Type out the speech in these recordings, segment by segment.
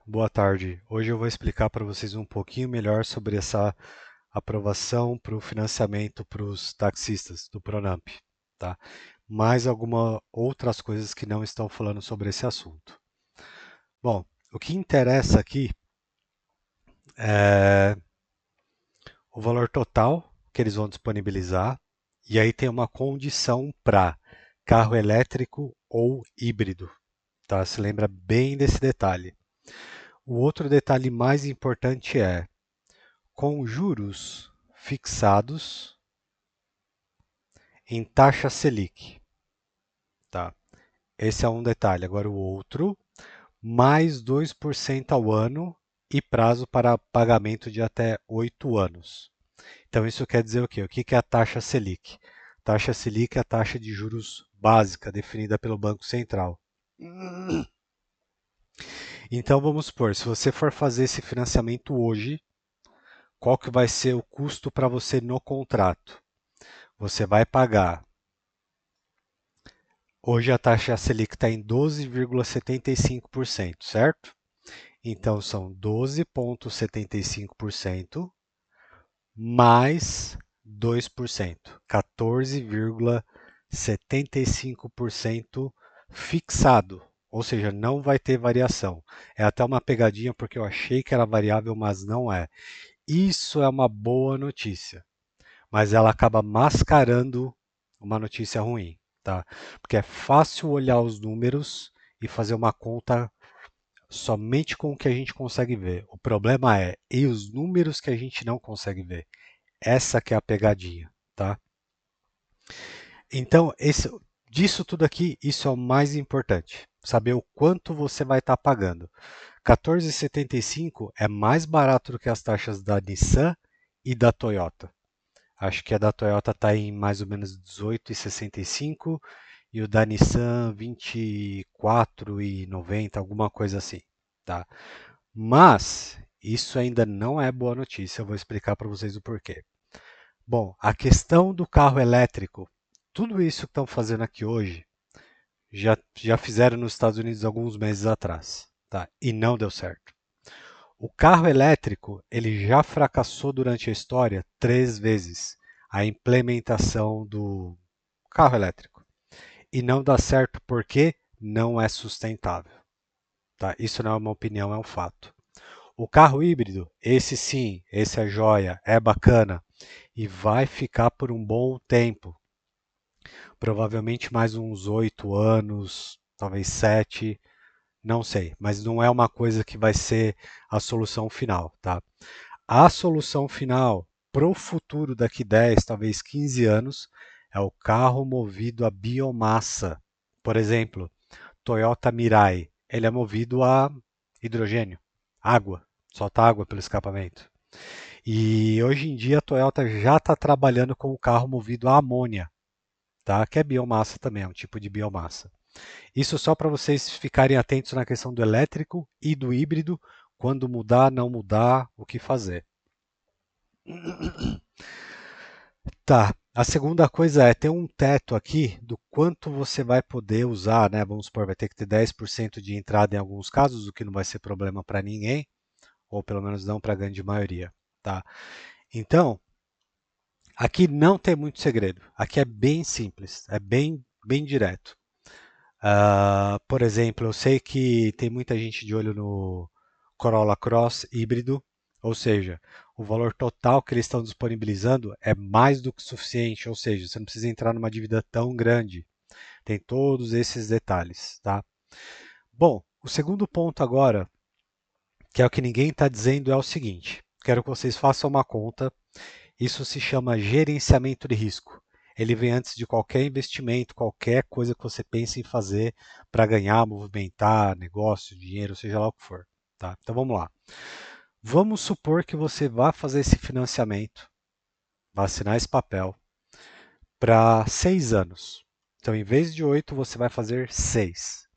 boa tarde. Hoje eu vou explicar para vocês um pouquinho melhor sobre essa aprovação para o financiamento para os taxistas do Pronamp, tá? Mais algumas outras coisas que não estão falando sobre esse assunto. Bom, o que interessa aqui é o valor total que eles vão disponibilizar, e aí tem uma condição para carro elétrico ou híbrido, tá? Se lembra bem desse detalhe. O outro detalhe mais importante é com juros fixados em taxa Selic, tá? Esse é um detalhe. Agora o outro, mais 2% ao ano e prazo para pagamento de até 8 anos. Então isso quer dizer o quê? O que é a taxa Selic? Taxa Selic é a taxa de juros básica definida pelo Banco Central. Então vamos supor, se você for fazer esse financiamento hoje, qual que vai ser o custo para você no contrato? Você vai pagar. Hoje a taxa Selic está em 12,75%, certo? Então são 12,75% mais 2%, 14,75% fixado, ou seja, não vai ter variação. É até uma pegadinha porque eu achei que era variável, mas não é. Isso é uma boa notícia, mas ela acaba mascarando uma notícia ruim, tá? Porque é fácil olhar os números e fazer uma conta somente com o que a gente consegue ver. O problema é, e os números que a gente não consegue ver? Essa que é a pegadinha, tá? Então, disso tudo aqui, isso é o mais importante. Saber o quanto você vai estar pagando. 14,75 é mais barato do que as taxas da Nissan e da Toyota. Acho que a da Toyota está em mais ou menos 18,65 e o da Nissan 24,90, alguma coisa assim, tá? Mas isso ainda não é boa notícia, eu vou explicar para vocês o porquê. Bom, a questão do carro elétrico, tudo isso que estão fazendo aqui hoje, já fizeram nos Estados Unidos alguns meses atrás, tá? E não deu certo. O carro elétrico, ele já fracassou durante a história 3 vezes, a implementação do carro elétrico. E não dá certo porque não é sustentável. Tá? Isso não é uma opinião, é um fato. O carro híbrido, esse sim, esse é joia, é bacana e vai ficar por um bom tempo. Provavelmente mais uns 8 anos, talvez 7, não sei, mas não é uma coisa que vai ser a solução final, tá? A solução final para o futuro daqui 10, talvez 15 anos, é o carro movido a biomassa. Por exemplo, Toyota Mirai, ele é movido a hidrogênio, água, solta água pelo escapamento. E hoje em dia a Toyota já está trabalhando com o carro movido a amônia, tá? Que é biomassa também, é um tipo de biomassa. Isso só para vocês ficarem atentos na questão do elétrico e do híbrido, quando mudar, não mudar, o que fazer. Tá. A segunda coisa é ter um teto aqui do quanto você vai poder usar, né? Vamos supor, vai ter que ter 10% de entrada em alguns casos, o que não vai ser problema para ninguém, ou pelo menos não para a grande maioria, tá? Então, aqui não tem muito segredo. Aqui é bem simples, é bem direto. Por exemplo, eu sei que tem muita gente de olho no Corolla Cross híbrido, ou seja, o valor total que eles estão disponibilizando é mais do que suficiente, ou seja, você não precisa entrar numa dívida tão grande. Tem todos esses detalhes, tá? Bom, o segundo ponto agora, que é o que ninguém está dizendo, é o seguinte: quero que vocês façam uma conta. Isso se chama gerenciamento de risco. Ele vem antes de qualquer investimento, qualquer coisa que você pense em fazer para ganhar, movimentar, negócio, dinheiro, seja lá o que for. Tá? Então vamos lá. Vamos supor que você vá fazer esse financiamento, vai assinar esse papel para 6 anos. Então, em vez de 8, você vai fazer 6.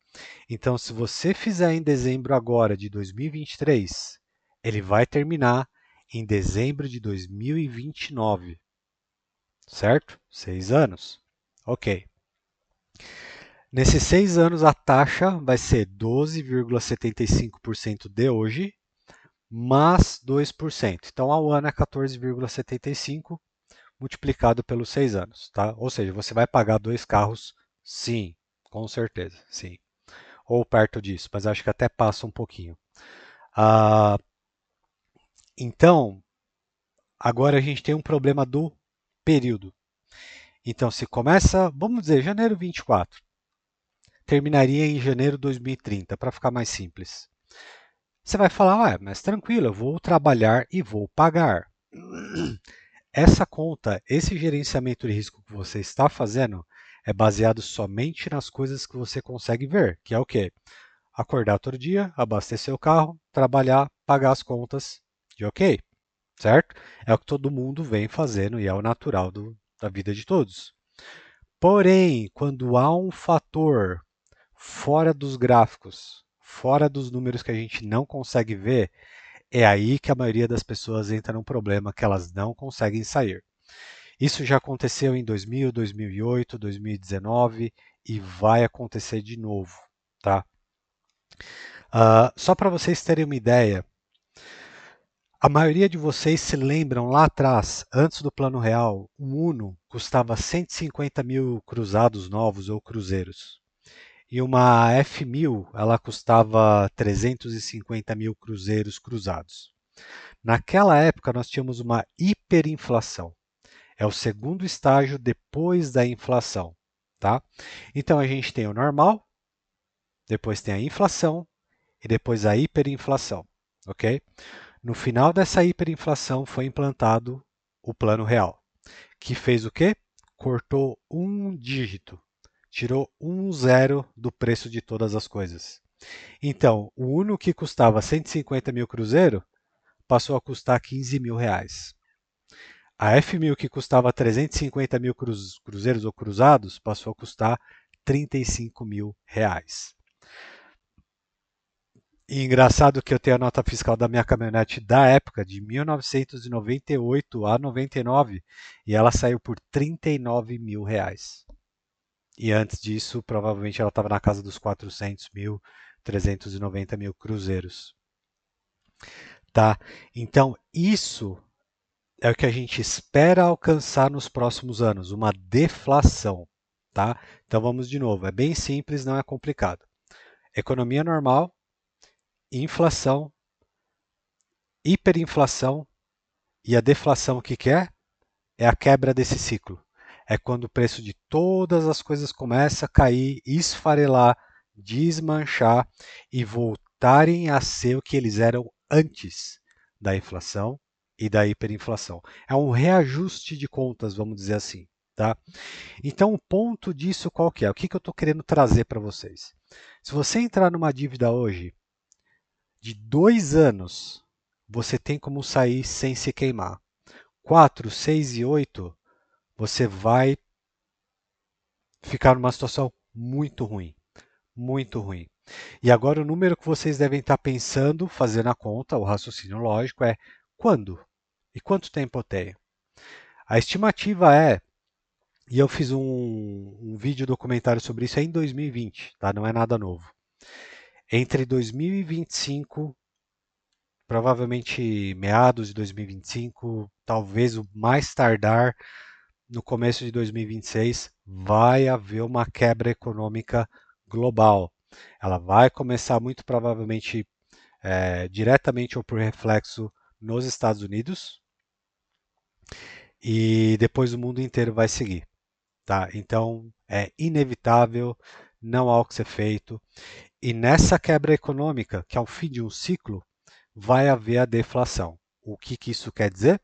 Então, se você fizer em dezembro agora de 2023, ele vai terminar em dezembro de 2029. Certo? 6 anos. Ok. Nesses 6 anos, a taxa vai ser 12,75% de hoje, mais 2%. Então, ao ano é 14,75% multiplicado pelos 6 anos. Tá? Ou seja, você vai pagar 2 carros, sim, com certeza, sim. Ou perto disso, mas acho que até passa um pouquinho. Ah, então, agora a gente tem um problema do período. Então, se começa, vamos dizer, janeiro 24, terminaria em janeiro de 2030, para ficar mais simples. Você vai falar, ué, mas tranquilo, eu vou trabalhar e vou pagar. Essa conta, esse gerenciamento de risco que você está fazendo, é baseado somente nas coisas que você consegue ver, que é o quê? Acordar todo dia, abastecer o carro, trabalhar, pagar as contas de ok, certo? É o que todo mundo vem fazendo e é o natural da vida de todos. Porém, quando há um fator fora dos gráficos, fora dos números que a gente não consegue ver, é aí que a maioria das pessoas entra num problema que elas não conseguem sair. Isso já aconteceu em 2000, 2008, 2019 e vai acontecer de novo, tá? Só para vocês terem uma ideia, a maioria de vocês se lembram lá atrás, antes do Plano Real, um Uno custava 150 mil cruzados novos ou cruzeiros. E uma F1000, ela custava 350 mil cruzeiros cruzados. Naquela época, nós tínhamos uma hiperinflação. É o segundo estágio depois da inflação. Tá? Então, a gente tem o normal, depois tem a inflação e depois a hiperinflação. Ok? No final dessa hiperinflação foi implantado o Plano Real, que fez o quê? Cortou um dígito, tirou um zero do preço de todas as coisas. Então, o Uno que custava 150 mil cruzeiro passou a custar 15 mil reais. A F1000 que custava 350 mil cruzeiros ou cruzados passou a custar 35 mil reais. E engraçado que eu tenho a nota fiscal da minha caminhonete da época, de 1998 a 99, e ela saiu por 39 mil reais. E antes disso, provavelmente ela estava na casa dos 400 mil, 390 mil cruzeiros. Tá? Então, isso é o que a gente espera alcançar nos próximos anos, uma deflação. Tá? Então, vamos de novo. É bem simples, não é complicado. Economia normal, inflação, hiperinflação e a deflação, o que, que é? É a quebra desse ciclo. É quando o preço de todas as coisas começa a cair, esfarelar, desmanchar e voltarem a ser o que eles eram antes da inflação e da hiperinflação. É um reajuste de contas, vamos dizer assim. Tá? Então, o ponto disso qual que é? O que, que eu estou querendo trazer para vocês? Se você entrar numa dívida hoje de 2 anos, você tem como sair sem se queimar. 4, 6 e 8, você vai ficar numa situação muito ruim. Muito ruim. E agora o número que vocês devem estar pensando, fazendo a conta, o raciocínio lógico é quando? E quanto tempo eu tenho? A estimativa é, e eu fiz um vídeo documentário sobre isso em 2020, tá? Não é nada novo. Entre 2025, provavelmente meados de 2025, talvez o mais tardar no começo de 2026, vai haver uma quebra econômica global. Ela vai começar muito provavelmente diretamente ou por reflexo nos Estados Unidos e depois o mundo inteiro vai seguir. Tá? Então é inevitável, não há o que ser feito. E nessa quebra econômica, que é o fim de um ciclo, vai haver a deflação. O que, que isso quer dizer?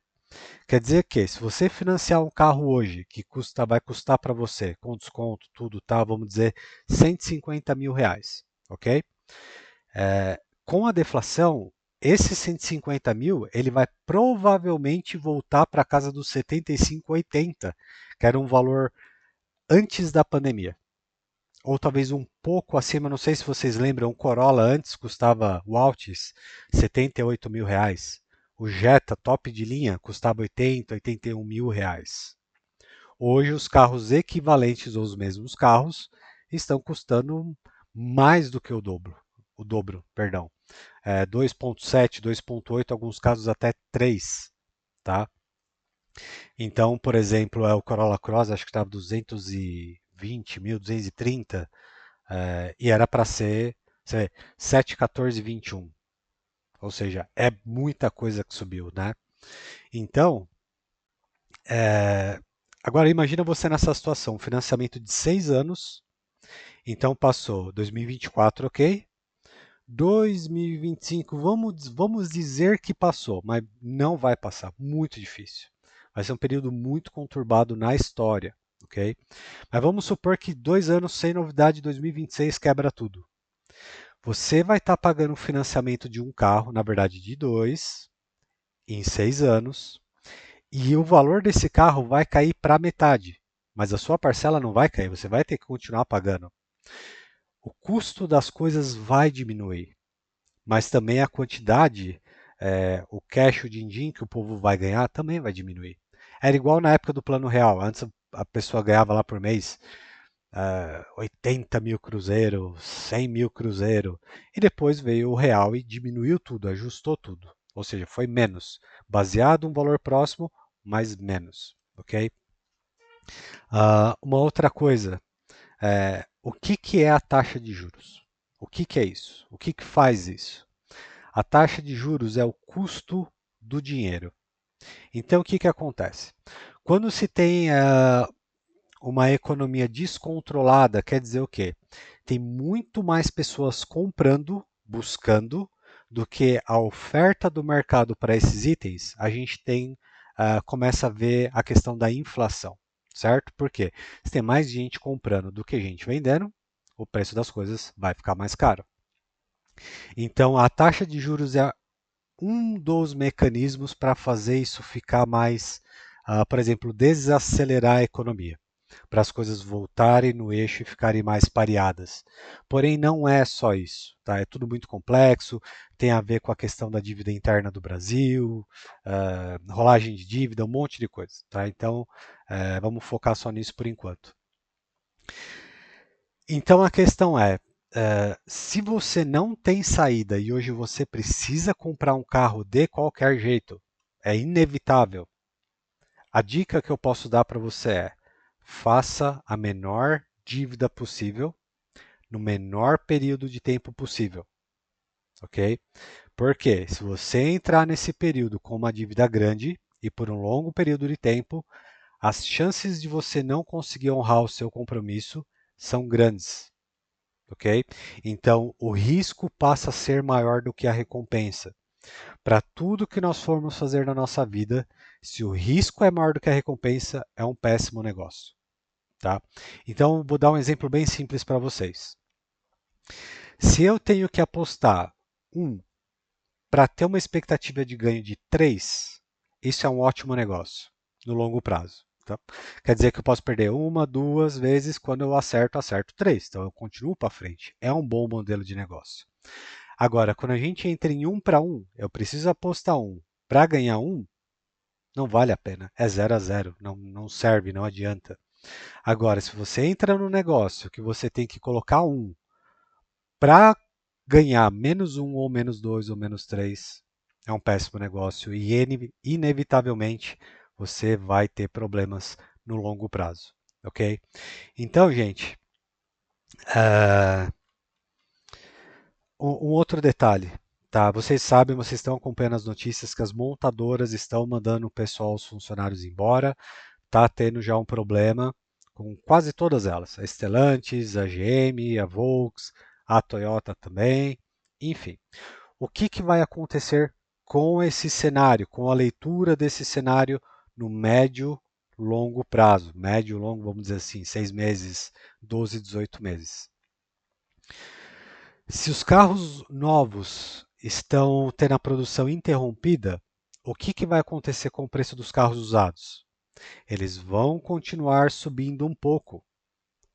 Quer dizer que se você financiar um carro hoje que vai custar para você, com desconto, tudo, tá? Vamos dizer 150 mil reais, ok? Com a deflação, esse 150 mil ele vai provavelmente voltar para a casa dos 75, 80, que era um valor antes da pandemia. Ou talvez um pouco acima, não sei se vocês lembram, o Corolla antes custava, o Altis, 78 mil reais. O Jetta top de linha custava 80, 81 mil reais. Hoje os carros equivalentes ou os mesmos carros estão custando mais do que o dobro, perdão. 2,7, 2,8, alguns casos até 3, tá? Então, por exemplo, o Corolla Cross, acho que estava 220 mil, 230, e era para ser, você vê, 7, 14, 21. Ou seja, é muita coisa que subiu, né? Então, é, agora imagina você nessa situação, financiamento de 6 anos, então passou 2024, ok? 2025, vamos dizer que passou, mas não vai passar, muito difícil. Vai ser um período muito conturbado na história, ok? Mas vamos supor que 2 anos sem novidade, 2026 quebra tudo. Você vai estar pagando o financiamento de um carro, na verdade de dois, em 6 anos, e o valor desse carro vai cair para metade, mas a sua parcela não vai cair, você vai ter que continuar pagando. O custo das coisas vai diminuir, mas também a quantidade, o cash, o din-din que o povo vai ganhar também vai diminuir. Era igual na época do Plano Real, antes a pessoa ganhava lá por mês 80 mil cruzeiro, 100 mil cruzeiro, e depois veio o real e diminuiu tudo, ajustou tudo, ou seja, foi menos, baseado um valor próximo, mas menos, ok? Uma outra coisa, o que é a taxa de juros? O que é isso? O que faz isso? A taxa de juros é o custo do dinheiro. Então, o que acontece? Quando se tem uma economia descontrolada, quer dizer o quê? Tem muito mais pessoas comprando, buscando, do que a oferta do mercado para esses itens, a gente começa a ver a questão da inflação, certo? Por quê? Se tem mais gente comprando do que gente vendendo, o preço das coisas vai ficar mais caro. Então, a taxa de juros é um dos mecanismos para fazer isso ficar mais, por exemplo, desacelerar a economia, para as coisas voltarem no eixo e ficarem mais pareadas. Porém, não é só isso, tá? É tudo muito complexo, tem a ver com a questão da dívida interna do Brasil, rolagem de dívida, um monte de coisa, tá? Então, vamos focar só nisso por enquanto. Então a questão é, se você não tem saída e hoje você precisa comprar um carro de qualquer jeito, é inevitável. A dica que eu posso dar para você é: faça a menor dívida possível no menor período de tempo possível, ok? Porque se você entrar nesse período com uma dívida grande e por um longo período de tempo, as chances de você não conseguir honrar o seu compromisso são grandes. Ok? Então, o risco passa a ser maior do que a recompensa. Para tudo que nós formos fazer na nossa vida, se o risco é maior do que a recompensa, é um péssimo negócio. Tá? Então, vou dar um exemplo bem simples para vocês. Se eu tenho que apostar 1 para ter uma expectativa de ganho de 3, isso é um ótimo negócio no longo prazo. Tá? Quer dizer que eu posso perder uma, duas vezes, quando eu acerto 3. Então eu continuo para frente. É um bom modelo de negócio. Agora, quando a gente entra em 1 para 1, eu preciso apostar 1 para ganhar 1, não vale a pena. É 0 a 0, não serve, não adianta. Agora, se você entra no negócio que você tem que colocar 1 para ganhar -1 ou -2 ou -3, é um péssimo negócio e inevitavelmente você vai ter problemas no longo prazo, ok? Então, gente, um outro detalhe, tá? Vocês sabem, vocês estão acompanhando as notícias que as montadoras estão mandando o pessoal, os funcionários embora, tá tendo já um problema com quase todas elas, a Stellantis, a GM, a Volks, a Toyota também, enfim. O que vai acontecer com esse cenário, com a leitura desse cenário no médio, longo prazo? Médio, longo, vamos dizer assim, 6 meses, 12, 18 meses. Se os carros novos estão tendo a produção interrompida, o que vai acontecer com o preço dos carros usados? Eles vão continuar subindo um pouco.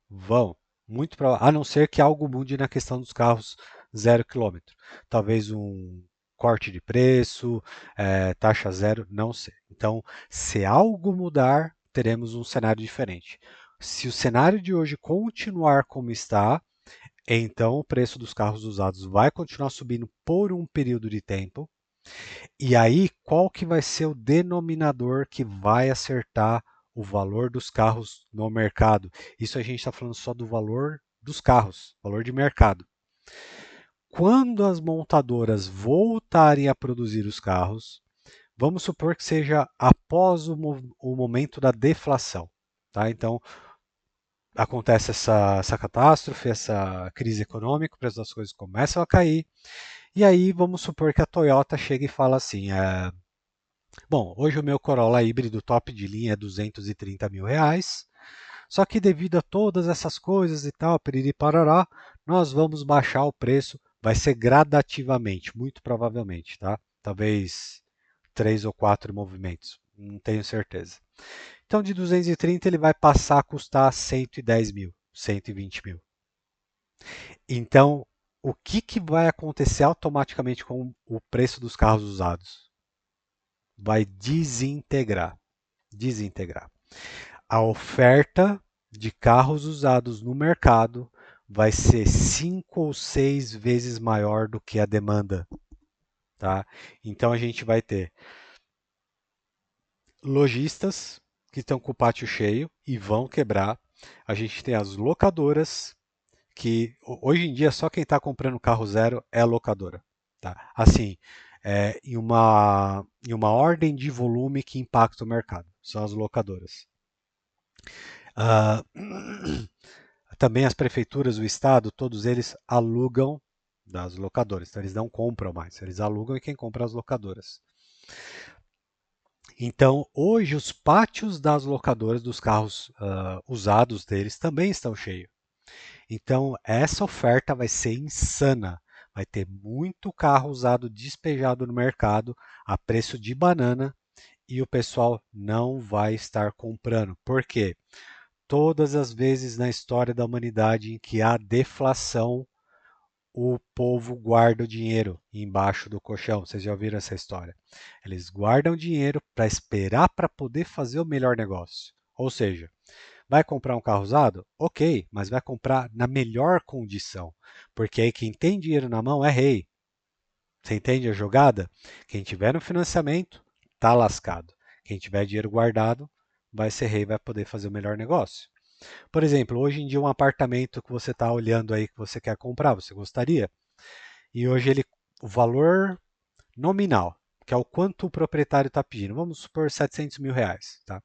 Vão. Muito provável, a não ser que algo mude na questão dos carros 0 km. Talvez um corte de preço, taxa zero, não sei. Então, se algo mudar, teremos um cenário diferente. Se o cenário de hoje continuar como está, então o preço dos carros usados vai continuar subindo por um período de tempo. E aí, qual que vai ser o denominador que vai acertar o valor dos carros no mercado? Isso a gente está falando só do valor dos carros, valor de mercado. Quando as montadoras voltarem a produzir os carros, vamos supor que seja após o momento da deflação. Tá? Então, acontece essa catástrofe, essa crise econômica, o preço das coisas começam a cair, e aí vamos supor que a Toyota chega e fala assim, bom, hoje o meu Corolla híbrido top de linha é 230 mil reais, só que devido a todas essas coisas e tal, piriri parará, nós vamos baixar o preço, vai ser gradativamente, muito provavelmente, tá? Talvez 3 ou 4 movimentos, não tenho certeza. Então de 230 ele vai passar a custar 110 mil, 120 mil. Então, o que vai acontecer automaticamente com o preço dos carros usados? Vai desintegrar. Desintegrar. A oferta de carros usados no mercado vai ser 5 ou 6 vezes maior do que a demanda. Tá? Então a gente vai ter lojistas que estão com o pátio cheio e vão quebrar. A gente tem as locadoras que hoje em dia só quem está comprando carro zero é a locadora. Tá? Assim, em uma ordem de volume que impacta o mercado, são as locadoras. Ah, também as prefeituras, o Estado, todos eles alugam das locadoras. Então eles não compram mais, eles alugam e quem compra é as locadoras. Então hoje os pátios das locadoras dos carros usados deles também estão cheios. Então, essa oferta vai ser insana. Vai ter muito carro usado despejado no mercado a preço de banana e o pessoal não vai estar comprando. Por quê? Todas as vezes na história da humanidade em que há deflação, o povo guarda o dinheiro embaixo do colchão. Vocês já ouviram essa história? Eles guardam dinheiro para esperar para poder fazer o melhor negócio. Ou seja, vai comprar um carro usado? Ok, mas vai comprar na melhor condição. Porque aí quem tem dinheiro na mão é rei. Você entende a jogada? Quem tiver no financiamento, tá lascado. Quem tiver dinheiro guardado, vai ser rei, vai poder fazer o melhor negócio. Por exemplo, hoje em dia um apartamento que você está olhando aí que você quer comprar, você gostaria? E hoje o valor nominal, que é o quanto o proprietário está pedindo, vamos supor 700 mil reais, tá?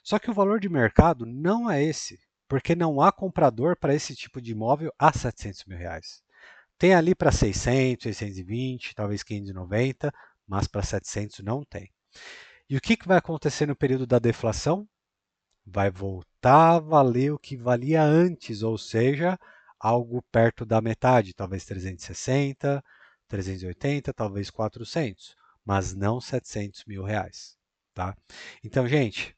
Só que o valor de mercado não é esse, porque não há comprador para esse tipo de imóvel a 700 mil reais. Tem ali para 600, 620, talvez 590, mas para 700 não tem. E o que vai acontecer no período da deflação? Vai voltar a valer o que valia antes, ou seja, algo perto da metade, talvez 360, 380, talvez 400, mas não 700 mil reais. Tá? Então, gente,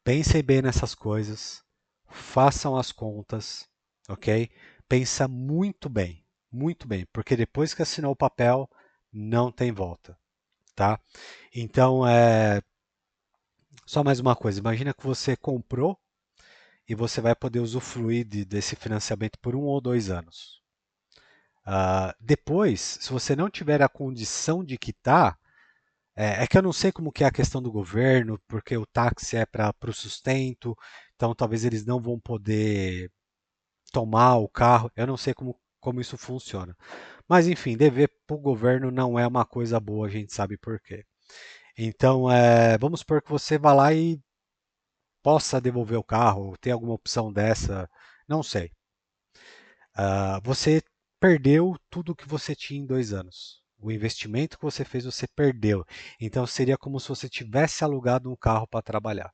pensem bem nessas coisas, façam as contas, ok? Pensa muito bem, porque depois que assinou o papel, não tem volta, tá? Então, só mais uma coisa, imagina que você comprou e você vai poder usufruir desse financiamento por 1 ou 2 anos. Depois, se você não tiver a condição de quitar, é que eu não sei como que é a questão do governo, porque o táxi é para o sustento, então talvez eles não vão poder tomar o carro, eu não sei como isso funciona. Mas enfim, dever para o governo não é uma coisa boa, a gente sabe por quê. Então, vamos supor que você vá lá e possa devolver o carro, ou tem alguma opção dessa, não sei. Você perdeu tudo que você tinha em 2 anos. O investimento que você fez, você perdeu. Então seria como se você tivesse alugado um carro para trabalhar.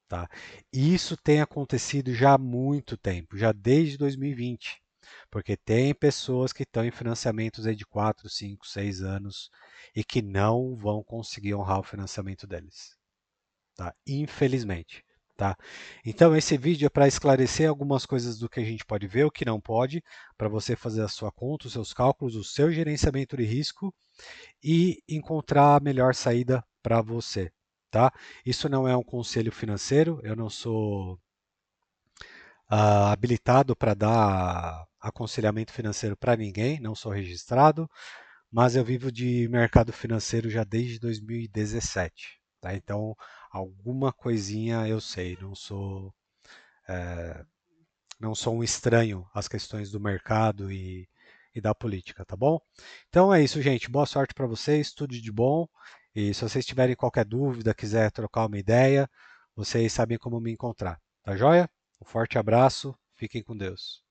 Tá? E isso tem acontecido já há muito tempo, já desde 2020. Porque tem pessoas que estão em financiamentos aí de 4, 5, 6 anos e que não vão conseguir honrar o financiamento deles. Tá? Infelizmente. Tá? Então, esse vídeo é para esclarecer algumas coisas do que a gente pode ver, o que não pode, para você fazer a sua conta, os seus cálculos, o seu gerenciamento de risco e encontrar a melhor saída para você. tá? Isso não é um conselho financeiro, eu não sou habilitado para dar aconselhamento financeiro para ninguém, não sou registrado, mas eu vivo de mercado financeiro já desde 2017, tá? Então, alguma coisinha eu sei, não sou um estranho às questões do mercado e da política, tá bom? Então é isso, gente. Boa sorte para vocês, tudo de bom. E se vocês tiverem qualquer dúvida, quiser trocar uma ideia, vocês sabem como me encontrar, tá joia? Um forte abraço, fiquem com Deus.